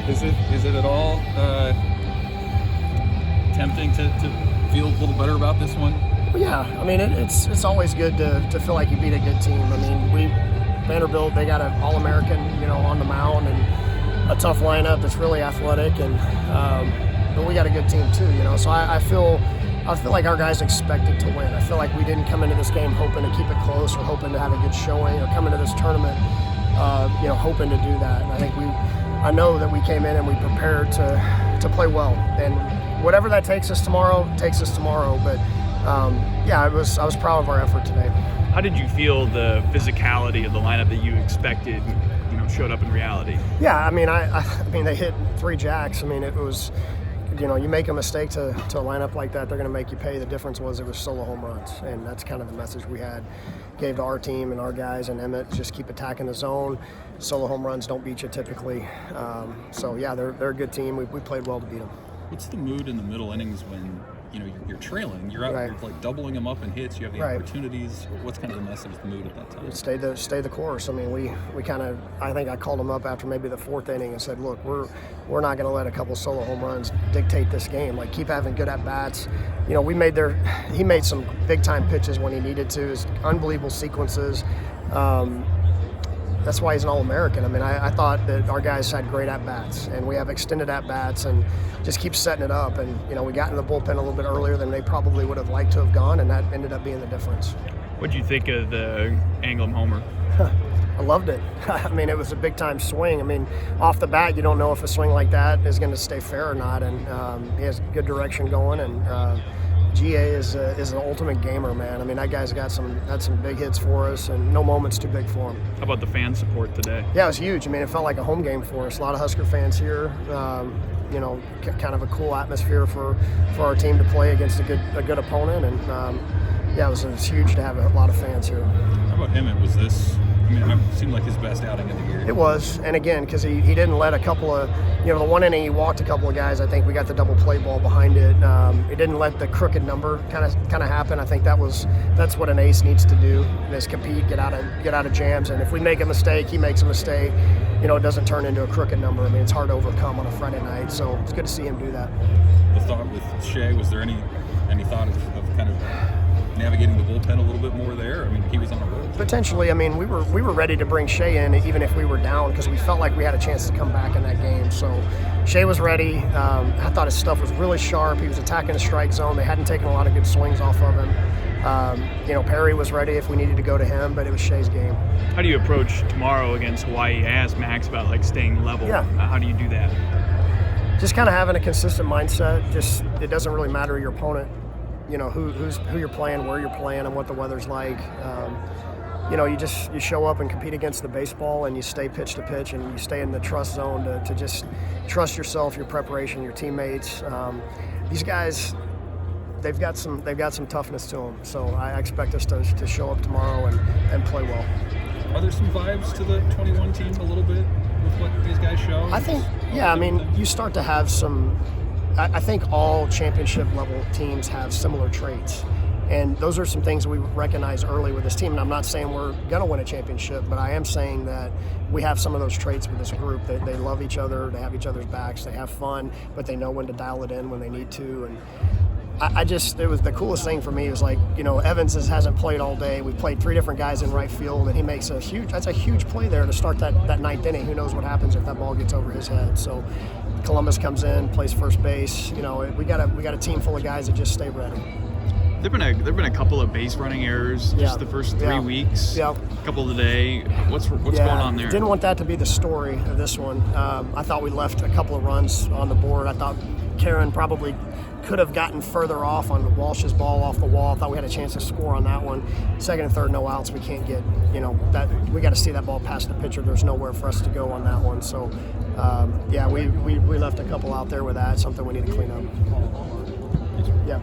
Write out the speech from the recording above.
Is it at all tempting to feel a little better about this one? Yeah, I mean it's always good to feel like you beat a good team. I mean Vanderbilt, they got an All-American on the mound and a tough lineup that's really athletic, and but we got a good team too. So I feel like our guys expected to win. I feel like we didn't come into this game hoping to keep it close or hoping to have a good showing or come into this tournament hoping to do that. And I know that we came in and we prepared to play well, and whatever that takes us tomorrow. But I was proud of our effort today. How did you feel the physicality of the lineup that you expected, showed up in reality? Yeah, I mean they hit 3 jacks. I mean it was, you make a mistake to a lineup like that, they're going to make you pay. The difference was it was solo home runs, and that's kind of the message we gave to our team and our guys and Emmett. Just keep attacking the zone. Solo home runs don't beat you typically. They're a good team. We played well to beat them. What's the mood in the middle innings when you're trailing? You're out, right. You're like doubling them up in hits. You have the right. opportunities. What's kind of the message, the mood at that time? Stay the course. I mean, we kind of. I think I called them up after maybe the 4th inning and said, look, we're not going to let a couple solo home runs dictate this game. Like, keep having good at bats. He made some big time pitches when he needed to. His unbelievable sequences. That's why he's an All-American. I mean, I thought that our guys had great at-bats, and we have extended at-bats and just keep setting it up. And, we got in the bullpen a little bit earlier than they probably would have liked to have gone, and that ended up being the difference. What did you think of the Anglem homer? I loved it. I mean, it was a big-time swing. I mean, off the bat, you don't know if a swing like that is going to stay fair or not, and he has good direction going, and GA is an ultimate gamer, man. I mean, that guy's had some big hits for us, and no moment's too big for him. How about the fan support today? Yeah, it was huge. I mean, it felt like a home game for us. A lot of Husker fans here. Kind of a cool atmosphere for our team to play against a good opponent, and it was huge to have a lot of fans here. How about Emmett? Was this? I mean, it seemed like his best outing of the year. It was, and again, because he didn't let a couple of, the 1 inning he walked a couple of guys. I think we got the double play ball behind it. He didn't let the crooked number kind of happen. I think that's what an ace needs to do: is compete, get out of jams. And if we make a mistake, he makes a mistake. It doesn't turn into a crooked number. I mean, it's hard to overcome on a Friday night. So it's good to see him do that. The thought with Shea, was there any thought of kind of navigating the bullpen a little bit more there? I mean, he was on a roll. Potentially. I mean, we were ready to bring Shea in even if we were down, because we felt like we had a chance to come back in that game. So Shea was ready. I thought his stuff was really sharp. He was attacking the strike zone. They hadn't taken a lot of good swings off of him. Perry was ready if we needed to go to him, but it was Shea's game. How do you approach tomorrow against Hawaii? I asked Max about staying level. Yeah. How do you do that? Just kind of having a consistent mindset. Just, it doesn't really matter your opponent. Who you're playing, where you're playing, and what the weather's like. You show up and compete against the baseball, and you stay pitch to pitch, and you stay in the trust zone to just trust yourself, your preparation, your teammates. These guys, they've got some toughness to them. So I expect us to show up tomorrow and play well. Are there some vibes to the 21 team a little bit with what these guys show? I think, yeah. I mean, you start to have some. I think all championship level teams have similar traits, and those are some things we recognize early with this team. And I'm not saying we're going to win a championship, but I am saying that we have some of those traits with this group. They love each other, they have each other's backs, they have fun, but they know when to dial it in when they need to. And it was the coolest thing for me. Is Evans hasn't played all day. We played 3 different guys in right field, and he makes that's a huge play there to start that 9th inning. Who knows what happens if that ball gets over his head? So Columbus comes in, plays first base. We got a team full of guys that just stay ready. There've been a couple of base running errors just the first 3 weeks. Yeah. A couple today. What's going on there? Didn't want that to be the story of this one. I thought we left a couple of runs on the board. I thought Karen probably could have gotten further off on Walsh's ball off the wall. I thought we had a chance to score on that one. Second and third, no outs. We can't get, that. We got to see that ball past the pitcher. There's nowhere for us to go on that one. So, we left a couple out there with that. Something we need to clean up. Yeah.